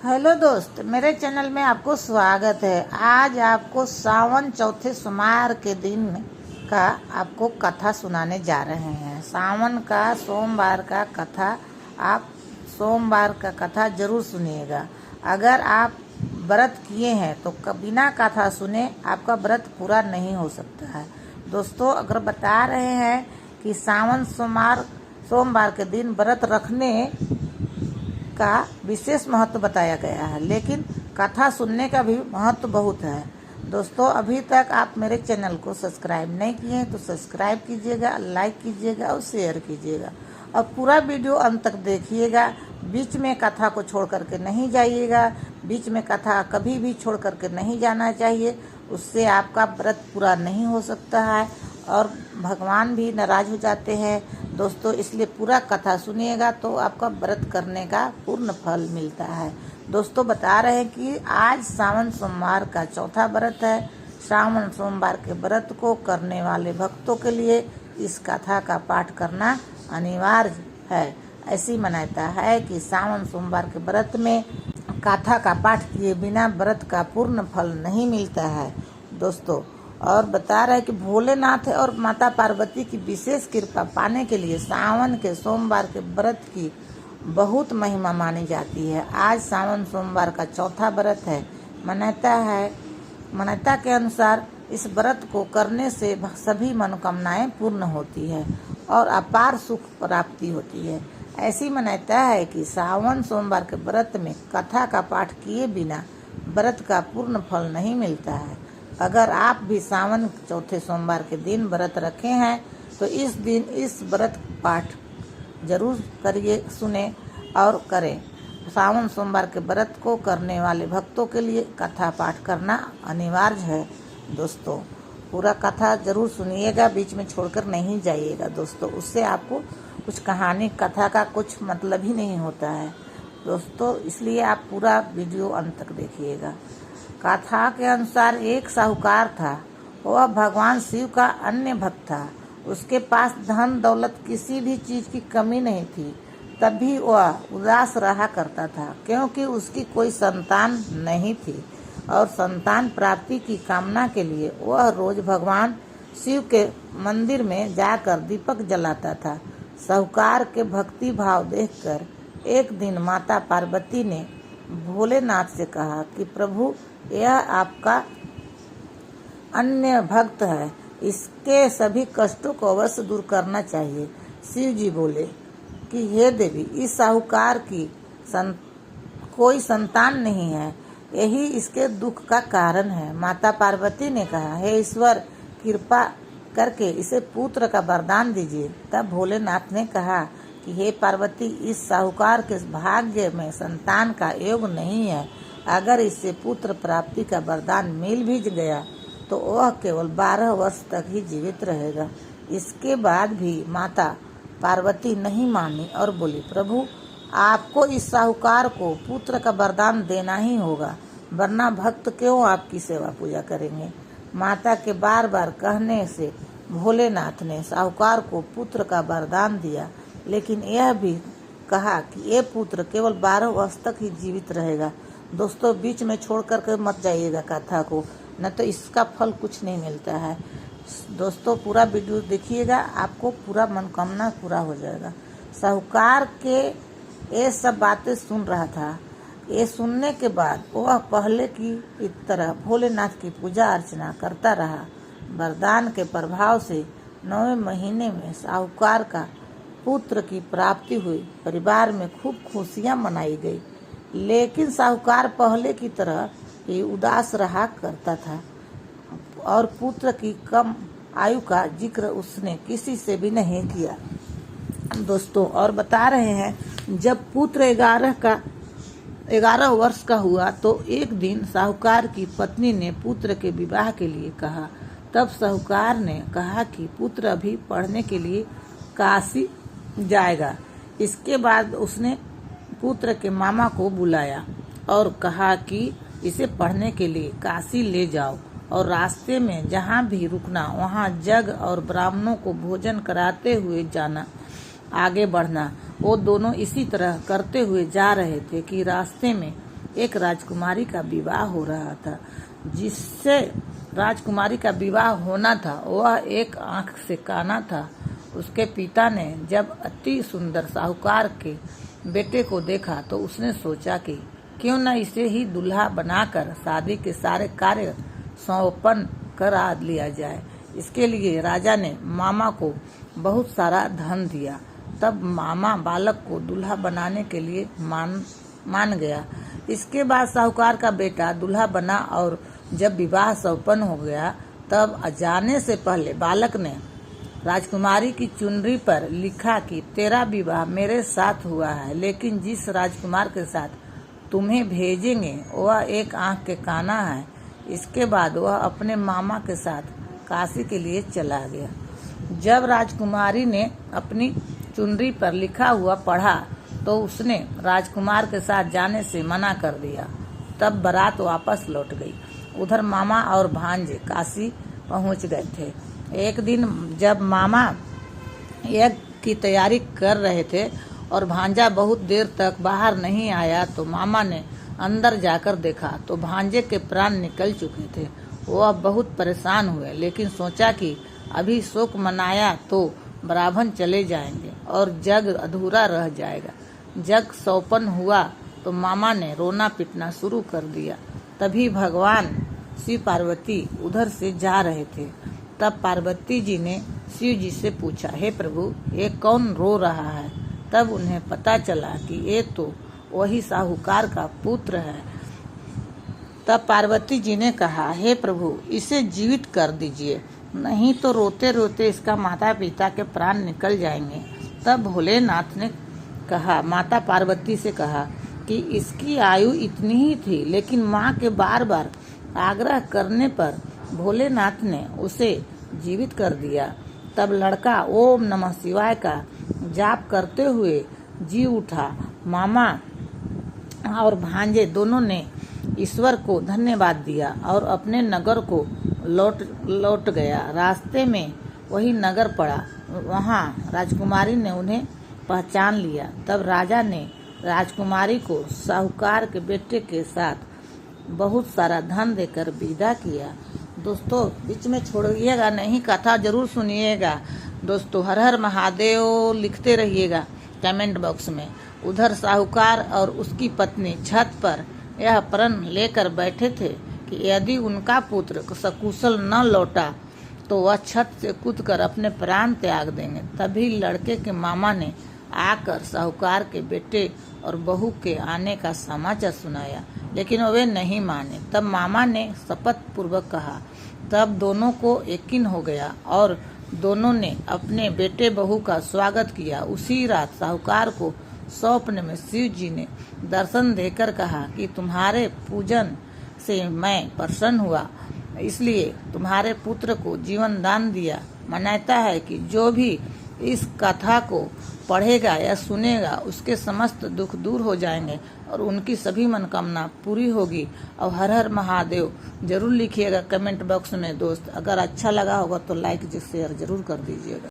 Hello दोस्त, मेरे channel में आपको स्वागत है। आज आपको सावन चौथे सोमवार के दिन का आपको कथा सुनाने जा रहे हैं। सावन का सोमवार का कथा, आप सोमवार का कथा जरूर सुनिएगा। अगर आप व्रत किए हैं तो बिना कथा सुने आपका व्रत पूरा नहीं हो सकता है। दोस्तों, अगर बता रहे हैं कि सावन सोमवार के दिन व्रत रखने का विशेष महत्व बताया गया है, लेकिन कथा सुनने का भी महत्व बहुत है। दोस्तों, अभी तक आप मेरे चैनल को सब्सक्राइब नहीं किए हैं तो सब्सक्राइब कीजिएगा, लाइक कीजिएगा और शेयर कीजिएगा और पूरा वीडियो अंत तक देखिएगा। बीच में कथा को छोड़ करके नहीं जाइएगा। बीच में कथा कभी भी छोड़ करके नहीं जाना चाहिए, उससे आपका व्रत पूरा नहीं हो सकता है और भगवान भी नाराज हो जाते हैं। दोस्तों, इसलिए पूरा कथा सुनिएगा तो आपका व्रत करने का पूर्ण फल मिलता है। दोस्तों, बता रहे हैं कि आज सावन सोमवार का चौथा व्रत है। सावन सोमवार के व्रत को करने वाले भक्तों के लिए इस कथा का पाठ करना अनिवार्य है। ऐसी मान्यता है कि सावन सोमवार के व्रत में कथा का पाठ किए बिना व्रत का पूर्ण फल नहीं मिलता है। दोस्तों, और बता रहे हैं कि भोलेनाथ और माता पार्वती की विशेष कृपा पाने के लिए सावन के सोमवार के व्रत की बहुत महिमा मानी जाती है। आज सावन सोमवार का चौथा व्रत है। मान्यता के अनुसार इस व्रत को करने से सभी मनोकामनाएं पूर्ण होती है और अपार सुख प्राप्ति होती है। ऐसी मान्यता है कि सावन सोमवार के व्रत में कथा का पाठ किए बिना व्रत का पूर्ण फल नहीं मिलता है। अगर आप भी सावन चौथे सोमवार के दिन व्रत रखे हैं तो इस दिन इस व्रत पाठ जरूर करिए, सुने और करें। सावन सोमवार के व्रत को करने वाले भक्तों के लिए कथा पाठ करना अनिवार्य है। दोस्तों, पूरा कथा जरूर सुनिएगा, बीच में छोड़कर नहीं जाइएगा। दोस्तों, उससे आपको कुछ कहानी कथा का कुछ मतलब ही नहीं होता है। दोस्तों, इसलिए आप पूरा वीडियो अंत तक देखिएगा। कथा के अनुसार एक साहूकार था। वह भगवान शिव का अन्य भक्त था। उसके पास धन दौलत किसी भी चीज की कमी नहीं थी। तब भी वह उदास रहा करता था क्योंकि उसकी कोई संतान नहीं थी और संतान प्राप्ति की कामना के लिए वह रोज भगवान शिव के मंदिर में जाकर दीपक जलाता था। साहूकार के भक्ति भाव देखकर एक दिन माता पार्वती ने भोलेनाथ से कहा कि प्रभु, यह आपका अन्य भक्त है, इसके सभी कष्टों को अवश्य दूर करना चाहिए। शिव जी बोले कि हे देवी, इस साहूकार की कोई संतान नहीं है, यही इसके दुख का कारण है। माता पार्वती ने कहा, हे ईश्वर, कृपा करके इसे पुत्र का वरदान दीजिए। तब भोलेनाथ ने कहा कि हे पार्वती, इस साहूकार के भाग्य में संतान का योग नहीं है। अगर इससे पुत्र प्राप्ति का वरदान मिल भी गया तो वह केवल 12 वर्ष तक ही जीवित रहेगा। इसके बाद भी माता पार्वती नहीं मानी और बोली, प्रभु, आपको इस साहूकार को पुत्र का वरदान देना ही होगा, वरना भक्त क्यों आपकी सेवा पूजा करेंगे। माता के बार बार कहने से भोलेनाथ ने साहूकार को पुत्र का वरदान दिया, लेकिन यह भी कहा कि ये पुत्र केवल 12 वर्ष तक ही जीवित रहेगा। दोस्तों, बीच में छोड़ करके मत जाइएगा कथा को, न तो इसका फल कुछ नहीं मिलता है। दोस्तों, पूरा वीडियो देखिएगा, आपको पूरा मनोकामना पूरा हो जाएगा। साहूकार के ये सब बातें सुन रहा था। ये सुनने के बाद वह पहले की तरह भोलेनाथ की पूजा अर्चना करता रहा। वरदान के प्रभाव से 9वें महीने में साहूकार का पुत्र की प्राप्ति हुई। परिवार में खूब खुशियां मनाई गई, लेकिन साहूकार पहले की तरह ही उदास रहा करता था और पुत्र की कम आयु का जिक्र उसने किसी से भी नहीं किया। दोस्तों, और बता रहे हैं, जब पुत्र 11 वर्ष का हुआ तो एक दिन साहूकार की पत्नी ने पुत्र के विवाह के लिए कहा। तब साहूकार ने कहा कि पुत्र अभी पढ़ने के लिए काशी जाएगा। इसके बाद उसने पुत्र के मामा को बुलाया और कहा कि इसे पढ़ने के लिए काशी ले जाओ और रास्ते में जहाँ भी रुकना वहाँ जग और ब्राह्मणों को भोजन कराते हुए जाना, आगे बढ़ना। वो दोनों इसी तरह करते हुए जा रहे थे कि रास्ते में एक राजकुमारी का विवाह हो रहा था। जिससे राजकुमारी का विवाह होना था वह एक आंख से काना था। उसके पिता ने जब अति सुंदर साहूकार के बेटे को देखा तो उसने सोचा कि क्यों न इसे ही दूल्हा बनाकर शादी के सारे कार्य संपन्न करा लिया जाए। इसके लिए राजा ने मामा को बहुत सारा धन दिया। तब मामा बालक को दूल्हा बनाने के लिए मान गया। इसके बाद साहूकार का बेटा दूल्हा बना और जब विवाह संपन्न हो गया तब जाने से पहले बालक ने राजकुमारी की चुनरी पर लिखा कि तेरा विवाह मेरे साथ हुआ है, लेकिन जिस राजकुमार के साथ तुम्हें भेजेंगे वह एक आंख के काना है। इसके बाद वह अपने मामा के साथ काशी के लिए चला गया। जब राजकुमारी ने अपनी चुनरी पर लिखा हुआ पढ़ा तो उसने राजकुमार के साथ जाने से मना कर दिया। तब बारात वापस लौट गई। उधर मामा और भांजे काशी पहुंच गए थे। एक दिन जब मामा यज्ञ की तैयारी कर रहे थे और भांजा बहुत देर तक बाहर नहीं आया तो मामा ने अंदर जाकर देखा तो भांजे के प्राण निकल चुके थे। वह बहुत परेशान हुए, लेकिन सोचा कि अभी शोक मनाया तो ब्राह्मण चले जाएंगे और जग अधूरा रह जाएगा। जग संपन्न हुआ तो मामा ने रोना पीटना शुरू कर दिया। तभी भगवान शिव पार्वती उधर से जा रहे थे। तब पार्वती जी ने शिव जी से पूछा, हे प्रभु, ये कौन रो रहा है? तब उन्हें पता चला कि ये तो वही साहूकार का पुत्र है। तब पार्वती जी ने कहा, हे प्रभु, इसे जीवित कर दीजिए, नहीं तो रोते रोते इसका माता पिता के प्राण निकल जाएंगे। तब भोलेनाथ ने कहा, माता पार्वती से कहा कि इसकी आयु इतनी ही थी, लेकिन माँ के बार बार आग्रह करने पर भोलेनाथ ने उसे जीवित कर दिया। तब लड़का ओम नमः शिवाय का जाप करते हुए जी उठा। मामा और भांजे दोनों ने ईश्वर को धन्यवाद दिया और अपने नगर को लौट गया। रास्ते में वही नगर पड़ा। वहाँ राजकुमारी ने उन्हें पहचान लिया। तब राजा ने राजकुमारी को साहूकार के बेटे के साथ बहुत सारा धन देकर विदा किया। दोस्तों, बीच में छोड़िएगा नहीं, कथा जरूर सुनिएगा। दोस्तों, हर हर महादेव लिखते रहिएगा कमेंट बॉक्स में। उधर साहूकार और उसकी पत्नी छत पर यह प्रण लेकर बैठे थे कि यदि उनका पुत्र सकुशल न लौटा तो वह छत से कूदकर अपने प्राण त्याग देंगे। तभी लड़के के मामा ने आकर साहूकार के बेटे और बहू के आने का समाचार सुनाया, लेकिन वे नहीं माने। तब मामा ने शपथ पूर्वक कहा। तब दोनों को यकीन हो गया और दोनों ने अपने बेटे बहू का स्वागत किया। उसी रात साहूकार को स्वप्न में शिव जी ने दर्शन देकर कहा कि तुम्हारे पूजन से मैं प्रसन्न हुआ, इसलिए तुम्हारे पुत्र को जीवन दान दिया। मान्यता है कि जो भी इस कथा को पढ़ेगा या सुनेगा उसके समस्त दुख दूर हो जाएंगे और उनकी सभी मनोकामना पूरी होगी। और हर हर महादेव जरूर लिखिएगा कमेंट बॉक्स में। दोस्त, अगर अच्छा लगा होगा तो लाइक शेयर जरूर कर दीजिएगा।